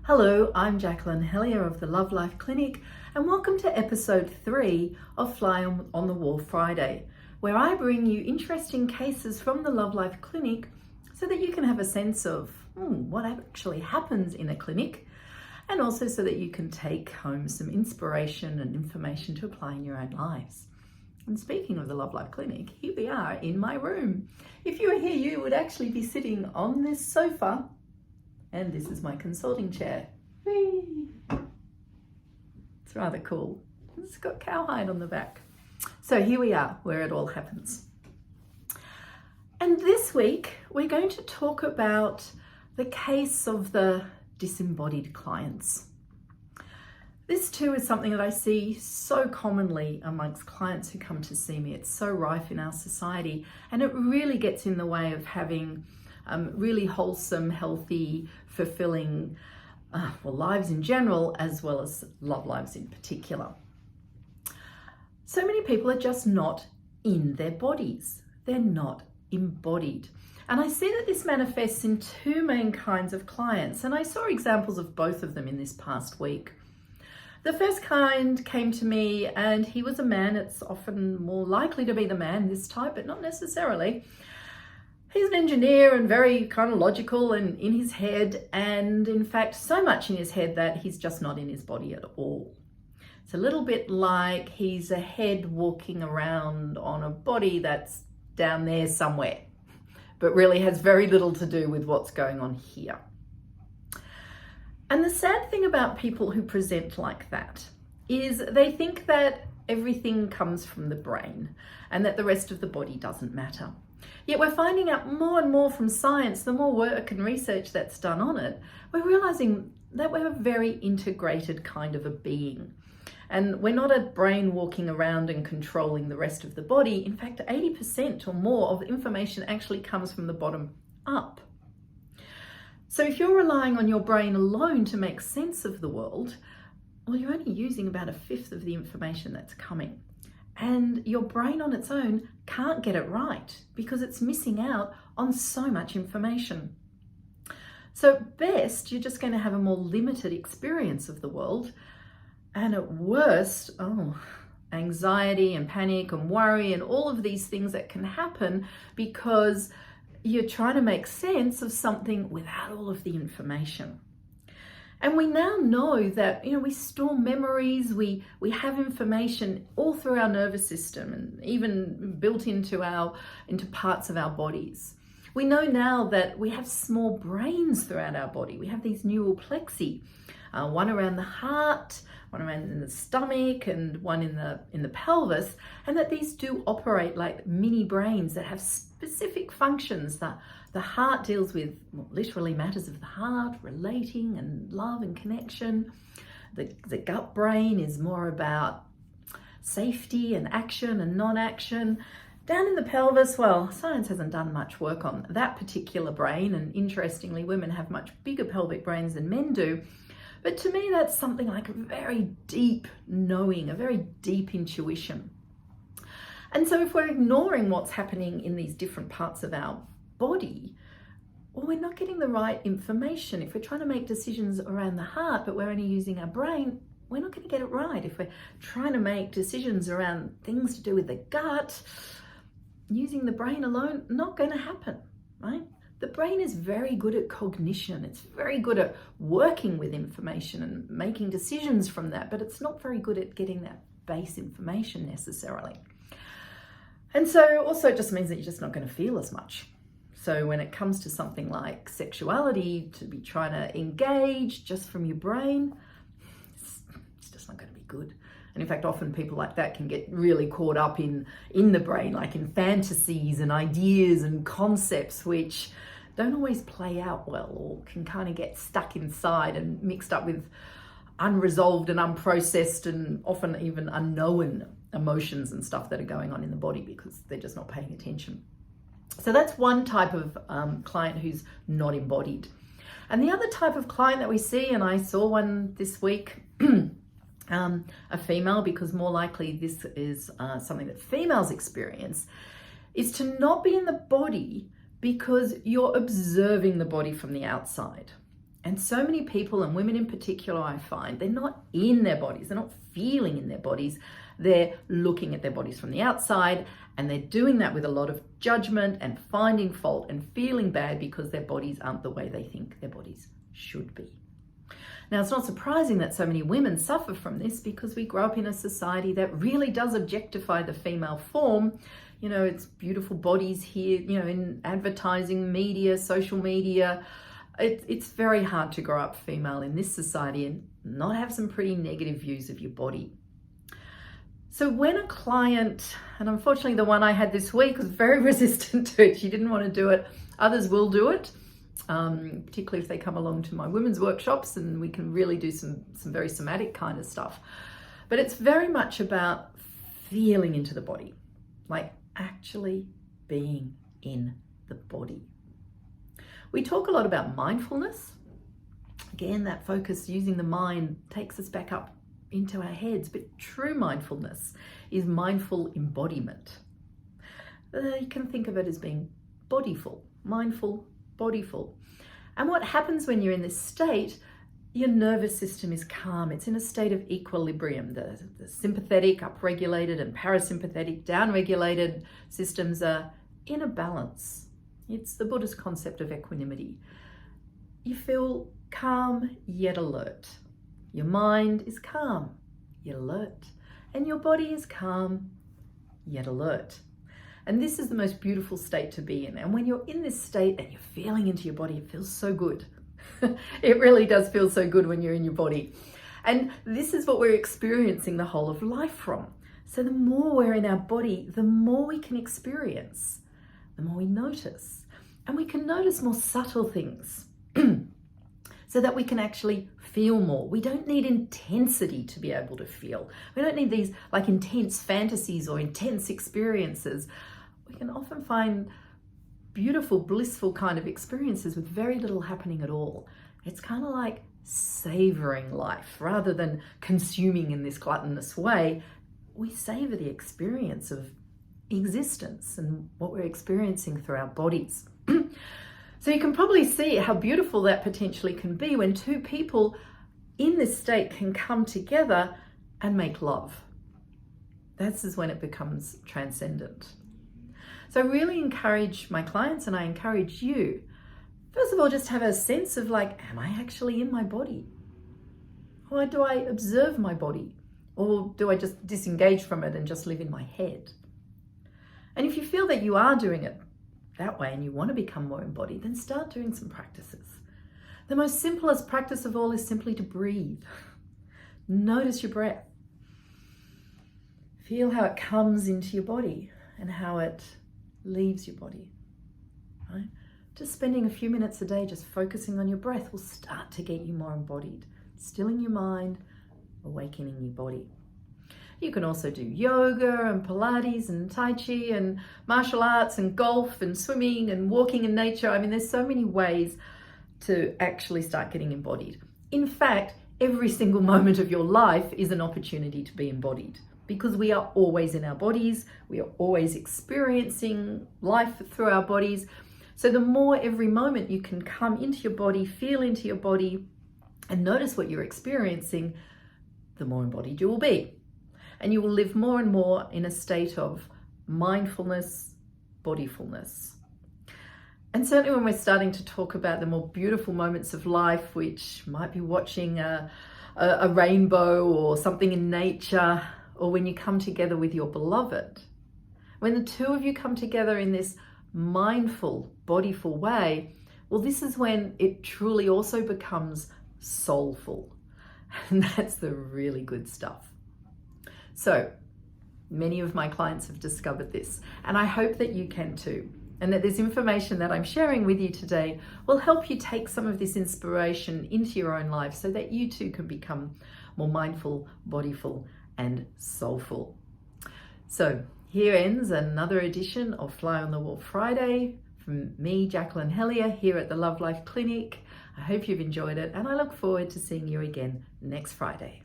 Hello, I'm Jacqueline Hellier of the Love Life Clinic, and welcome to episode 3 of Fly on the Wall Friday, where I bring you interesting cases from the Love Life Clinic so that you can have a sense of what actually happens in a clinic, and also so that you can take home some inspiration and information to apply in your own lives. And speaking of the Love Life Clinic, here we are in my room. If you were here, you would actually be sitting on this sofa. And this is my consulting chair. Whee! It's rather cool. It's got cowhide on the back. So here we are, where it all happens. And this week, we're going to talk about the case of the disembodied clients. This too is something that I see so commonly amongst clients who come to see me. It's so rife in our society, and it really gets in the way of having really wholesome, healthy, fulfilling lives in general, as well as love lives in particular. So many people are just not in their bodies. They're not embodied. And I see that this manifests in two main kinds of clients, and I saw examples of both of them in this past week. The first kind came to me, and he was a man. It's often more likely to be the man, this type, but not necessarily. He's an engineer and very kind of logical and in his head, and in fact so much in his head that he's just not in his body at all. It's a little bit like he's a head walking around on a body that's down there somewhere, but really has very little to do with what's going on here. And the sad thing about people who present like that is they think that everything comes from the brain and that the rest of the body doesn't matter. Yet we're finding out more and more from science, the more work and research that's done on it, we're realizing that we're a very integrated kind of a being. And we're not a brain walking around and controlling the rest of the body. In fact, 80% or more of the information actually comes from the bottom up. So if you're relying on your brain alone to make sense of the world, well, you're only using about 1/5 of the information that's coming. And your brain on its own can't get it right because it's missing out on so much information. So at best, you're just going to have a more limited experience of the world. And at worst, anxiety and panic and worry and all of these things that can happen because you're trying to make sense of something without all of the information. And we now know that, we store memories, we have information all through our nervous system and even built into parts of our bodies. We know now that we have small brains throughout our body. We have these neural plexi, one around the heart, one around in the stomach, and one in the pelvis, and that these do operate like mini brains that have specific functions. The heart deals with literally matters of the heart, relating and love and connection. The gut brain is more about safety and action and non-action. Down in the pelvis, well, science hasn't done much work on that particular brain, and interestingly, women have much bigger pelvic brains than men do. But to me, that's something like a very deep knowing, a very deep intuition. And so if we're ignoring what's happening in these different parts of our body, well, we're not getting the right information. If we're trying to make decisions around the heart, but we're only using our brain, we're not going to get it right. If we're trying to make decisions around things to do with the gut, using the brain alone, not going to happen, right? The brain is very good at cognition. It's very good at working with information and making decisions from that, but it's not very good at getting that base information necessarily. And so also it just means that you're just not going to feel as much. So when it comes to something like sexuality, to be trying to engage just from your brain, it's just not going to be good. And in fact, often people like that can get really caught up in the brain, like in fantasies and ideas and concepts, which don't always play out well, or can kind of get stuck inside and mixed up with unresolved and unprocessed and often even unknown emotions and stuff that are going on in the body because they're just not paying attention. So that's one type of client who's not embodied. And the other type of client that we see, and I saw one this week, a female, because more likely this is something that females experience, is to not be in the body because you're observing the body from the outside. And so many people, and women in particular, I find, they're not in their bodies, they're not feeling in their bodies, they're looking at their bodies from the outside, and they're doing that with a lot of judgment and finding fault and feeling bad because their bodies aren't the way they think their bodies should be. Now, it's not surprising that so many women suffer from this because we grow up in a society that really does objectify the female form. You know, it's beautiful bodies here, you know, in advertising, media, social media. It's very hard to grow up female in this society and not have some pretty negative views of your body. So when a client, and unfortunately the one I had this week was very resistant to it, she didn't want to do it. Others will do it, particularly if they come along to my women's workshops, and we can really do some very somatic kind of stuff. But it's very much about feeling into the body, like actually being in the body. We talk a lot about mindfulness. Again, that focus using the mind takes us back up into our heads, but true mindfulness is mindful embodiment. You can think of it as being bodyful, mindful, bodyful. And what happens when you're in this state, your nervous system is calm. It's in a state of equilibrium. The sympathetic, upregulated, and parasympathetic, downregulated systems are in a balance. It's the Buddhist concept of equanimity. You feel calm yet alert. Your mind is calm yet alert. And your body is calm yet alert. And this is the most beautiful state to be in. And when you're in this state and you're feeling into your body, it feels so good. It really does feel so good when you're in your body. And this is what we're experiencing the whole of life from. So the more we're in our body, the more we can experience, the more we notice. And we can notice more subtle things so that we can actually feel more. We don't need intensity to be able to feel. We don't need these like intense fantasies or intense experiences. We can often find beautiful, blissful kind of experiences with very little happening at all. It's kind of like savoring life rather than consuming in this gluttonous way. We savor the experience of existence and what we're experiencing through our bodies. So you can probably see how beautiful that potentially can be when two people in this state can come together and make love. This is when it becomes transcendent. So I really encourage my clients, and I encourage you, first of all, just have a sense of like, am I actually in my body? Or do I observe my body? Or do I just disengage from it and just live in my head? And if you feel that you are doing it that way and you want to become more embodied, then start doing some practices. The most simplest practice of all is simply to breathe. Notice your breath. Feel how it comes into your body and how it leaves your body. Right? Just spending a few minutes a day just focusing on your breath will start to get you more embodied, stilling your mind, awakening your body. You can also do yoga and Pilates and Tai Chi and martial arts and golf and swimming and walking in nature. I mean, there's so many ways to actually start getting embodied. In fact, every single moment of your life is an opportunity to be embodied because we are always in our bodies. We are always experiencing life through our bodies. So the more every moment you can come into your body, feel into your body, and notice what you're experiencing, the more embodied you will be. And you will live more and more in a state of mindfulness, bodyfulness. And certainly when we're starting to talk about the more beautiful moments of life, which might be watching a rainbow or something in nature, or when you come together with your beloved, when the two of you come together in this mindful, bodyful way, well, this is when it truly also becomes soulful. And that's the really good stuff. So many of my clients have discovered this, and I hope that you can too, and that this information that I'm sharing with you today will help you take some of this inspiration into your own life so that you too can become more mindful, bodyful, and soulful. So here ends another edition of Fly on the Wall Friday from me, Jacqueline Hellier, here at the Love Life Clinic. I hope you've enjoyed it, and I look forward to seeing you again next Friday.